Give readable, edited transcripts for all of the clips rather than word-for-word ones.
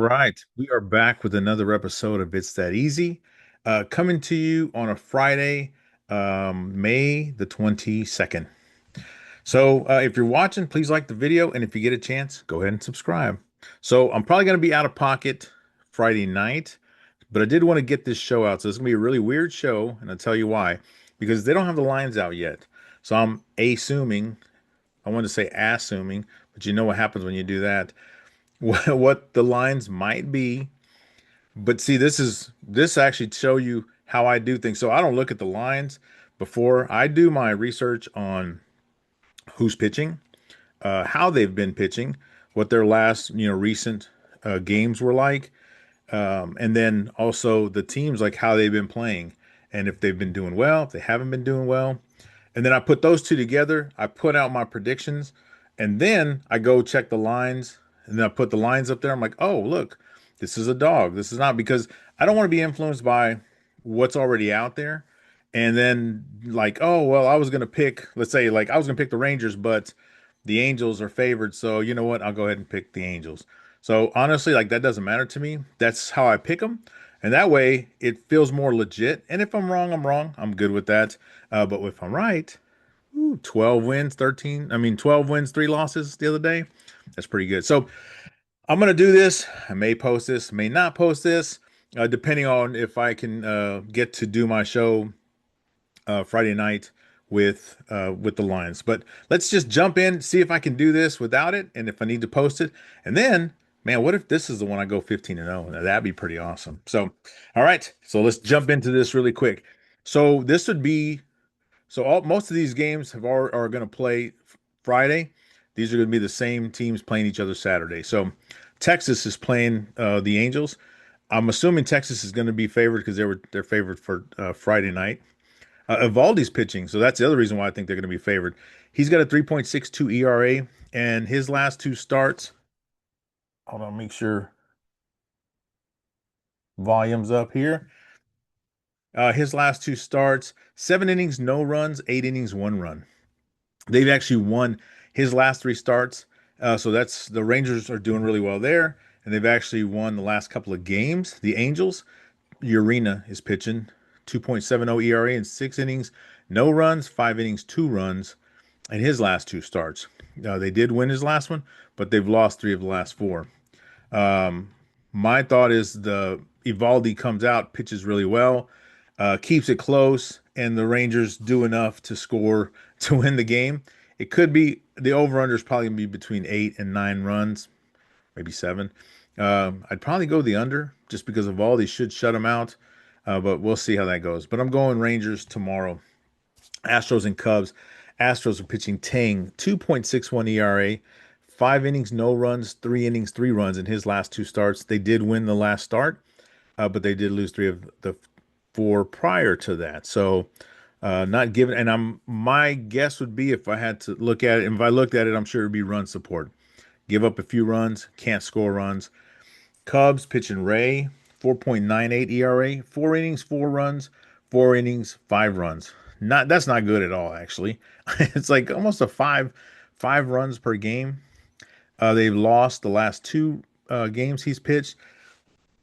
right, we are back with another episode of It's That Easy, coming to you on a Friday, May the 22nd. So, if you're watching, please like the video, and if you get a chance, go ahead and subscribe. So, I'm probably going to be out of pocket Friday night, but I did want to get this show out. So, it's going to be a really weird show, and I'll tell you why. Because they don't have the lines out yet. So, I'm assuming, I want to say assuming, but you know what happens when you do that, what the lines might be. But see, this actually show you how I do things. So I don't look at the lines before I do my research on who's pitching, how they've been pitching, what their last recent games were like, and then also the teams, like how they've been playing and if they've been doing well, if they haven't been doing well. And then I put those two together. I put out my predictions, and then I go check the lines, and then I put the lines up there. I'm like, oh, look, this is a dog. This is not, because I don't want to be influenced by what's already out there. And then, like, oh, well, I was going to pick, let's say, like, I was going to pick the Rangers, but the Angels are favored. So, you know what? I'll go ahead and pick the Angels. So, honestly, like, that doesn't matter to me. That's how I pick them. And that way it feels more legit. And if I'm wrong, I'm wrong. I'm good with that. But if I'm right, 12 wins, 13. I mean, 12 wins, three losses the other day. That's pretty good. So I'm going to do this. I may post this, may not post this, depending on if I can get to do my show Friday night with the Lions. But let's just jump in, see if I can do this without it, and if I need to post it. And then, man, what if this is the one I go 15-0? Now, that'd be pretty awesome. So, all right. So let's jump into this really quick. So this would be most of these games are going to play Friday. These are going to be the same teams playing each other Saturday. So Texas is playing the Angels. I'm assuming Texas is going to be favored because they're favored for Friday night. Evaldi's pitching, so that's the other reason why I think they're going to be favored. He's got a 3.62 ERA, and his last two starts. Hold on, make sure volume's up here. His last two starts, 7 innings, no runs, 8 innings, 1 run. They've actually won his last three starts. So that's the Rangers are doing really well there. And they've actually won the last couple of games. The Angels, Urena is pitching 2.70 ERA in 6 innings, no runs, 5 innings, 2 runs in his last two starts. They did win his last one, but they've lost three of the last four. Um, my thought is the Evaldi comes out, pitches really well, keeps it close, and the Rangers do enough to score to win the game. It could be the over/under is probably gonna be between 8 and 9 runs, maybe seven. I'd probably go the under just because Evaldi should shut him out, but we'll see how that goes. But I'm going Rangers tomorrow. Astros and Cubs. Astros are pitching Tang, 2.61 ERA, 5 innings, no runs, 3 innings, 3 runs in his last two starts. They did win the last start, but they did lose three of the four prior to that. So not given. And my guess would be if I had to look at it, and if I looked at it, I'm sure it'd be run support. Give up a few runs, can't score runs. Cubs pitching Ray, 4.98 ERA, 4 innings, 4 runs, 4 innings, 5 runs. That's not good at all, actually. It's like almost a five runs per game. They've lost the last two games he's pitched.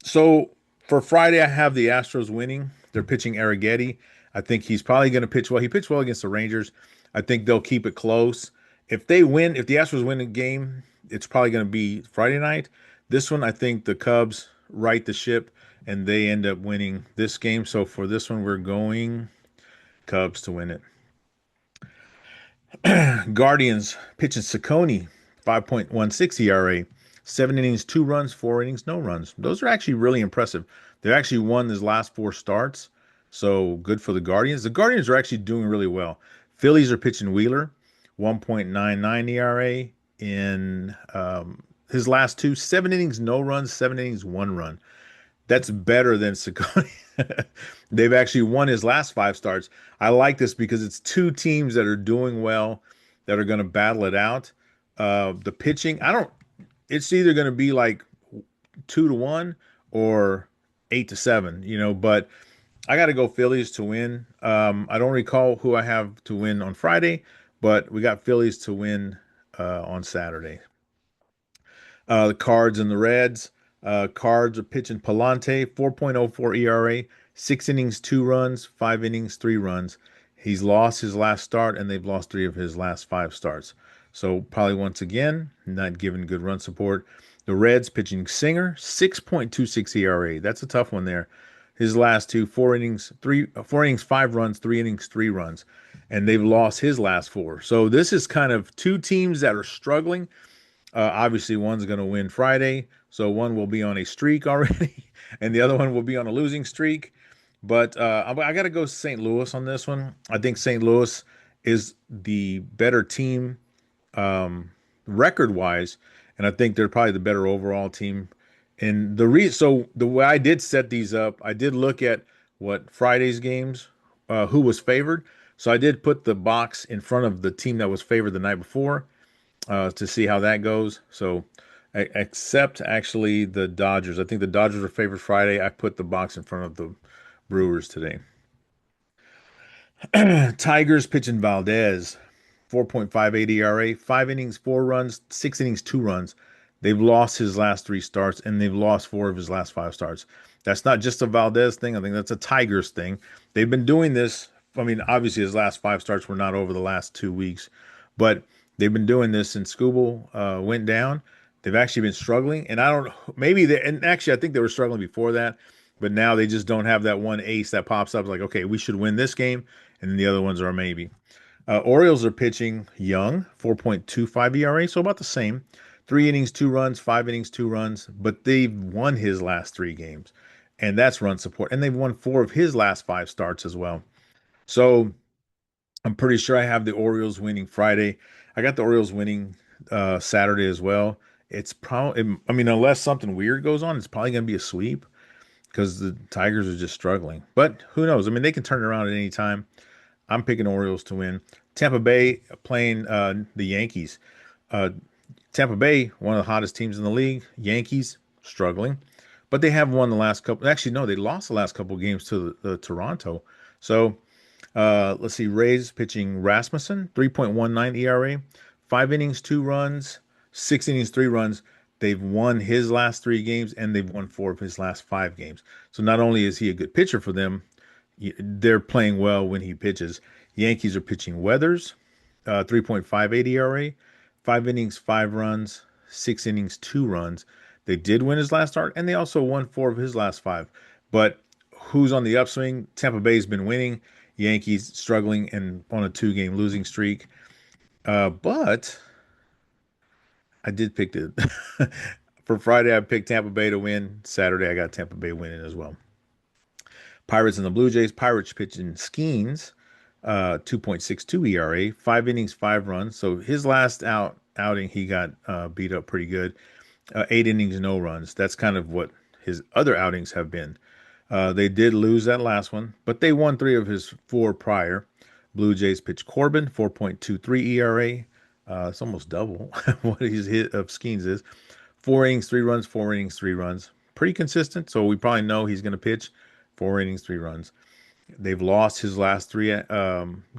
So for Friday, I have the Astros winning. They're pitching Arrighetti. I think he's probably going to pitch well. He pitched well against the Rangers. I think they'll keep it close. If they win, if the Astros win a game, it's probably going to be Friday night. This one, I think the Cubs right the ship and they end up winning this game. So for this one, we're going Cubs to win it. Guardians pitching Saccone, 5.16 ERA, 7 innings, 2 runs, 4 innings, no runs. Those are actually really impressive. They actually won his last four starts. So good for the Guardians. The Guardians are actually doing really well. Phillies are pitching Wheeler, 1.99 ERA in his last two, 7 innings, no runs, 7 innings, 1 run. That's better than Saccone. They've actually won his last five starts. I like this because it's two teams that are doing well that are going to battle it out. The pitching, I don't, it's either going to be like 2-1 or 8-7, but I got to go Phillies to win. I don't recall who I have to win on Friday, but we got Phillies to win on Saturday. The Cards and the Reds. Cards are pitching Palante, 4.04 ERA, 6 innings, 2 runs, 5 innings, 3 runs. He's lost his last start, and they've lost 3 of his last 5 starts. So probably once again, not giving good run support. The Reds pitching Singer, 6.26 ERA. That's a tough one there. His last two, 4 innings, 5 runs, 3 innings, 3 runs, and they've lost his last four. So this is kind of two teams that are struggling. Obviously, one's going to win Friday, so one will be on a streak already, and the other one will be on a losing streak. But I got to go St. Louis on this one. I think St. Louis is the better team um, record wise, and I think they're probably the better overall team. And so the way I did set these up, I did look at what Friday's games, who was favored. So I did put the box in front of the team that was favored the night before to see how that goes. So, except actually the Dodgers. I think the Dodgers are favored Friday. I put the box in front of the Brewers today. Tigers pitching Valdez, 4.58 ERA, 5 innings, 4 runs, 6 innings, 2 runs. They've lost his last 3 starts and they've lost 4 of his last 5 starts. That's not just a Valdez thing. I think that's a Tigers thing. They've been doing this. I mean, obviously his last 5 starts were not over the last 2 weeks, but they've been doing this since Skubal went down. They've actually been struggling, and I don't maybe they and actually I think they were struggling before that, but now they just don't have that one ace that pops up like, okay, we should win this game, and then the other ones are maybe. Orioles are pitching Young, 4.25 ERA, so about the same. 3 innings, 2 runs, 5 innings, 2 runs, but they've won his last 3 games, and that's run support. And they've won 4 of his last 5 starts as well. So I'm pretty sure I have the Orioles winning Friday. I got the Orioles winning Saturday as well. It's probably, I mean, unless something weird goes on, it's probably going to be a sweep because the Tigers are just struggling. But who knows? I mean, they can turn it around at any time. I'm picking Orioles to win. Tampa Bay playing the Yankees. Uh, Tampa Bay, one of the hottest teams in the league. Yankees struggling, but they have won the last couple. Actually, no, they lost the last couple games to the Toronto. So let's see. Rays pitching Rasmussen, 3.19 ERA, 5 innings, 2 runs, 6 innings, 3 runs. They've won his last 3 games and they've won 4 of his last 5 games. So not only is he a good pitcher for them, they're playing well when he pitches. Yankees are pitching Weathers, 3.58 ERA, 5 innings, 5 runs, 6 innings, 2 runs. They did win his last start, and they also won 4 of his last 5. But who's on the upswing? Tampa Bay's been winning. Yankees struggling and on a 2 game losing streak. But I did pick it for Friday. I picked Tampa Bay to win. Saturday, I got Tampa Bay winning as well. Pirates and the Blue Jays. Pirates pitching Skeens, 2.62 ERA, 5 innings, 5 runs. So his last outing, he got beat up pretty good. 8 innings, no runs. That's kind of what his other outings have been. They did lose that last one, but they won 3 of his 4 prior. Blue Jays pitched Corbin, 4.23 ERA. It's almost double what his hit of Skeens is. 4 innings, 3 runs, 4 innings, 3 runs. Pretty consistent, so we probably know he's going to pitch 4 innings, 3 runs. They've lost his last 3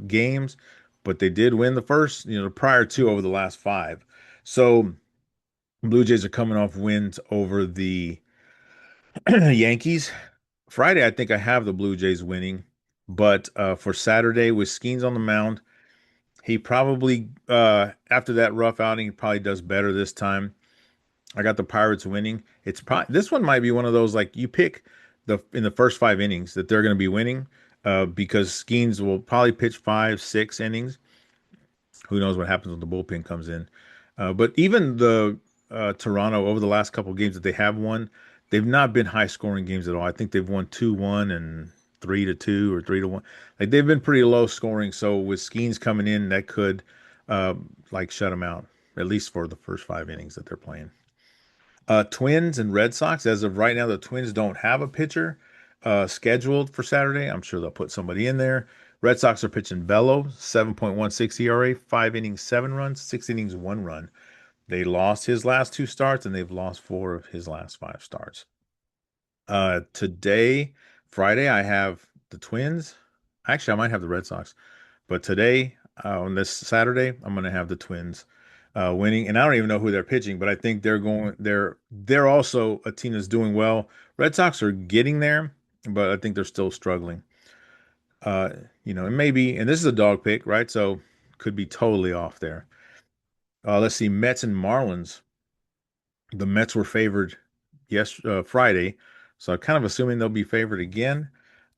games, but they did win the first, the prior 2 over the last 5. So Blue Jays are coming off wins over the Yankees. Friday, I think I have the Blue Jays winning, but for Saturday with Skeens on the mound, he probably after that rough outing, he probably does better this time. I got the Pirates winning. It's probably this one might be one of those like you pick the in the first 5 innings that they're going to be winning because Skeens will probably pitch 5, 6 innings. Who knows what happens when the bullpen comes in? But even the Toronto over the last couple of games that they have won, they've not been high scoring games at all. I think they've won 2-1 and 3-2 or 3-1. Like they've been pretty low scoring. So with Skeens coming in, that could like shut them out at least for the first 5 innings that they're playing. Twins and Red Sox. As of right now, the Twins don't have a pitcher scheduled for Saturday. I'm sure they'll put somebody in there. Red Sox are pitching Bello, 7.16 ERA, 5 innings, 7 runs, 6 innings, 1 run. They lost his last 2 starts and they've lost 4 of his last 5 starts. Today, Friday, I have the Twins. Actually, I might have the Red Sox, but today, on this Saturday, I'm going to have the Twins winning, and I don't even know who they're pitching, but I think they're also a team that's doing well. Red Sox are getting there, but I think they're still struggling. Uh, and maybe, and this is a dog pick, right? So could be totally off there. Let's see, Mets and Marlins. The Mets were favored Friday, so I'm kind of assuming they'll be favored again.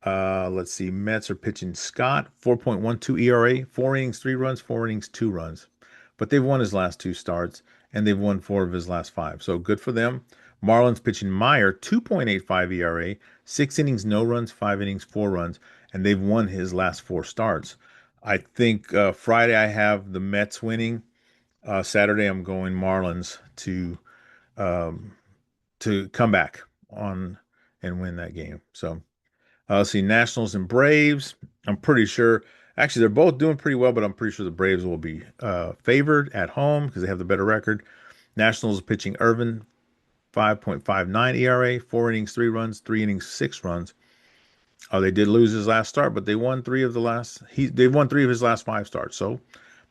Let's see, Mets are pitching Scott, 4.12 ERA, 4 innings, 3 runs, 4 innings, 2 runs. But they've won his last two starts, and they've won four of his last five. So good for them. Marlins pitching Meyer, 2.85 ERA, 6 innings, no runs, 5 innings, 4 runs, and they've won his last four starts. I think Friday I have the Mets winning. Saturday I'm going Marlins um, to come back on and win that game. So let's see, Nationals and Braves. I'm pretty sure. Actually, they're both doing pretty well, but I'm pretty sure the Braves will be favored at home because they have the better record. Nationals pitching Irvin, 5.59 ERA, 4 innings, 3 runs, 3 innings, 6 runs. They did lose his last start, but they won they won three of his last five starts. So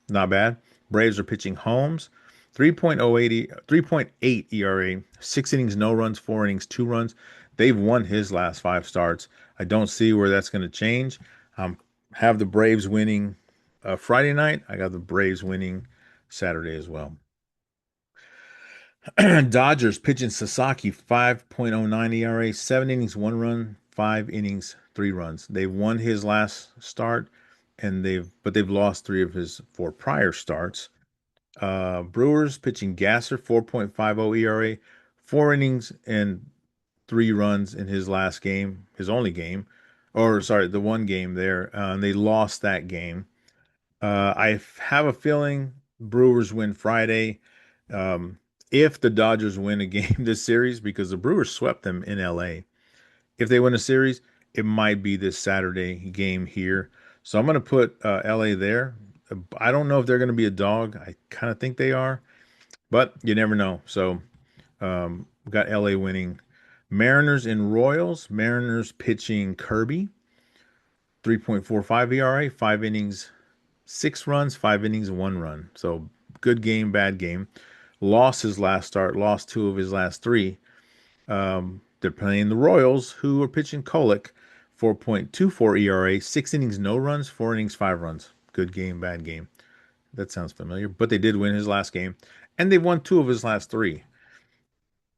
not bad. Braves are pitching Holmes, 3.08 ERA, 6 innings, no runs, 4 innings, 2 runs. They've won his last five starts. I don't see where that's going to change. Have the Braves winning Friday night. I got the Braves winning Saturday as well. Dodgers pitching Sasaki, 5.09 ERA, 7 innings, 1 run, 5 innings, 3 runs. They've won his last start, and they've lost three of his four prior starts. Brewers pitching Gasser, 4.50 ERA, 4 innings and 3 runs in his last game, his only game, or sorry, the one game there. And they lost that game. I have a feeling Brewers win Friday. Um, if the Dodgers win a game this series, because the Brewers swept them in LA. If they win a series, it might be this Saturday game here. So I'm going to put LA there. I don't know if they're going to be a dog. I kind of think they are, but you never know. So we got LA winning. Mariners and Royals. Mariners pitching Kirby, 3.45 ERA, 5 innings, 6 runs, 5 innings, 1 run. So good game, bad game. Lost his last start, lost two of his last three. They're playing the Royals, who are pitching Kolek, 4.24 ERA, 6 innings, no runs, 4 innings, 5 runs. Good game, bad game. That sounds familiar, but they did win his last game, and they won two of his last three.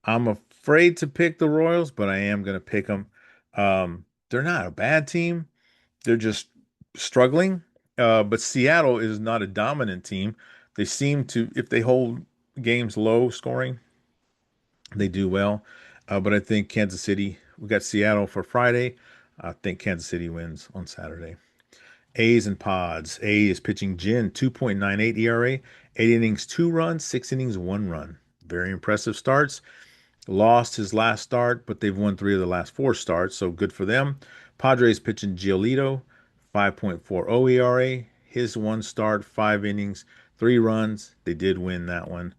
I'm afraid to pick the Royals, but I am going to pick them. They're not a bad team. They're just struggling. But Seattle is not a dominant team. They seem to, if they hold games low scoring, they do well. But I think Kansas City, we got Seattle for Friday. I think Kansas City wins on Saturday. A's and Pods. A is pitching Jin, 2.98 ERA, 8 innings, 2 runs, 6 innings, 1 run. Very impressive starts. Lost his last start, but they've won three of the last four starts, so good for them. Padres pitching Giolito, 5.40 ERA. His one start, 5 innings, 3 runs. They did win that one.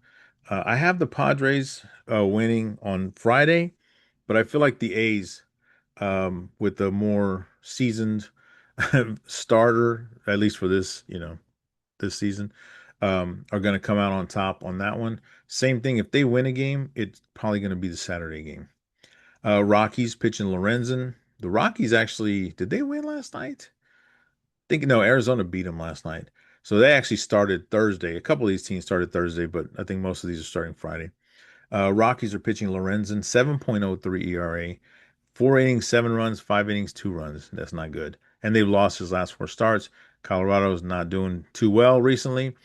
I have the Padres winning on Friday, but I feel like the A's, with the more seasoned starter, at least for this season, are going to come out on top on that one. Same thing. If they win a game, it's probably going to be the Saturday game. Rockies pitching Lorenzen. The Rockies actually, did they win last night? I think no, Arizona beat them last night. So they actually started Thursday. A couple of these teams started Thursday, but I think most of these are starting Friday. Rockies are pitching Lorenzen, 7.03 ERA, 4 innings, 7 runs, 5 innings, 2 runs. That's not good. And they've lost his last four starts. Colorado's not doing too well recently.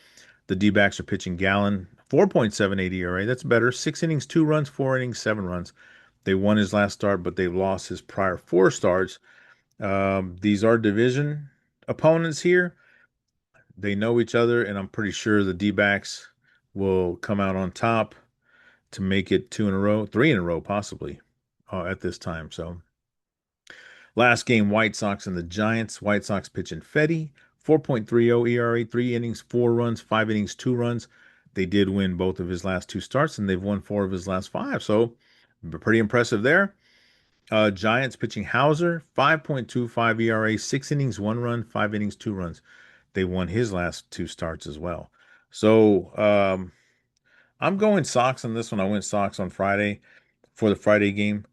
The D-backs are pitching Gallon, 4.78 ERA. That's better. 6 innings, 2 runs, 4 innings, 7 runs. They won his last start, but they've lost his prior four starts. These are division opponents here. They know each other, and I'm pretty sure the D-backs will come out on top to make it two in a row, three in a row, possibly, at this time. So last game, White Sox and the Giants. White Sox pitching Fetty, 4.30 ERA, 3 innings, 4 runs, 5 innings, 2 runs. They did win both of his last two starts, and they've won four of his last five. So pretty impressive there. Giants pitching Hauser, 5.25 ERA, 6 innings, 1 run, 5 innings, 2 runs. They won his last two starts as well. So I'm going Sox on this one. I went Sox on Friday for the Friday game.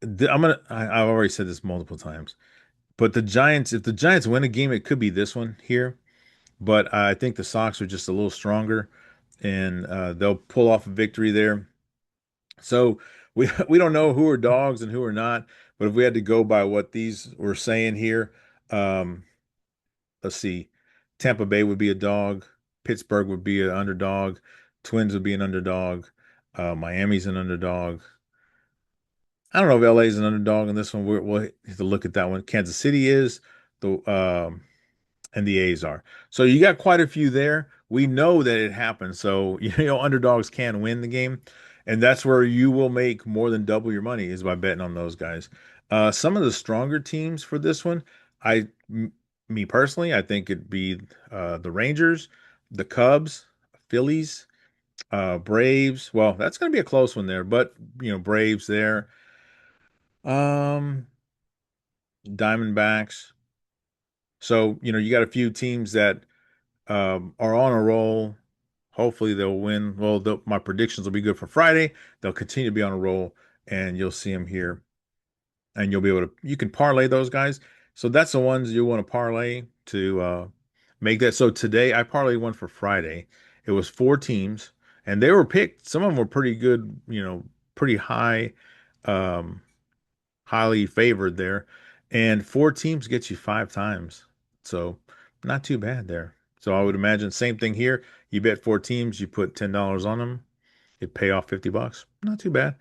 I've already said this multiple times, but the Giants, if the Giants win a game, it could be this one here. But I think the Sox are just a little stronger, and they'll pull off a victory there. So we don't know who are dogs and who are not. But if we had to go by what these were saying here, um, let's see, Tampa Bay would be a dog, Pittsburgh would be an underdog, Twins would be an underdog, Miami's an underdog. I don't know if LA is an underdog in this one. We'll have to look at that one. Kansas City is the and the A's are. So you got quite a few there. We know that it happens. So underdogs can win the game, and that's where you will make more than double your money is by betting on those guys. Some of the stronger teams for this one, I, m- me personally, I think it'd be the Rangers, the Cubs, Phillies, Braves. Well, that's going to be a close one there, but Braves there. Um, Diamondbacks. So, you got a few teams that are on a roll. Hopefully they'll win. Well, my predictions will be good for Friday. They'll continue to be on a roll, and you'll see them here, and you'll be able to. You can parlay those guys. So that's the ones you want to parlay to make that. So today I parlayed one for Friday. It was four teams, and they were picked. Some of them were pretty good. Pretty high. Um, Highly favored there. And four teams gets you five times. So not too bad there. So I would imagine same thing here. You bet four teams, you put $10 on them, it pay off 50 bucks. Not too bad.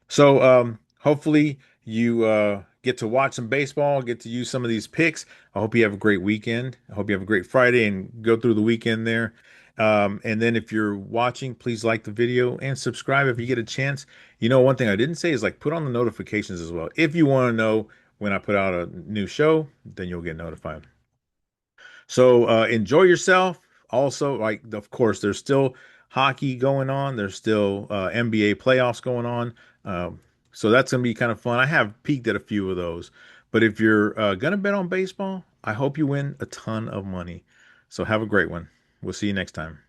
So hopefully you get to watch some baseball, get to use some of these picks. I hope you have a great weekend. I hope you have a great Friday and go through the weekend there. And then if you're watching, please like the video and subscribe if you get a chance. One thing I didn't say is like put on the notifications as well. If you want to know when I put out a new show, then you'll get notified. So enjoy yourself. Also, like of course, there's still hockey going on. There's still NBA playoffs going on. So that's gonna be kind of fun. I have peeked at a few of those. But if you're gonna bet on baseball, I hope you win a ton of money. So have a great one. We'll see you next time.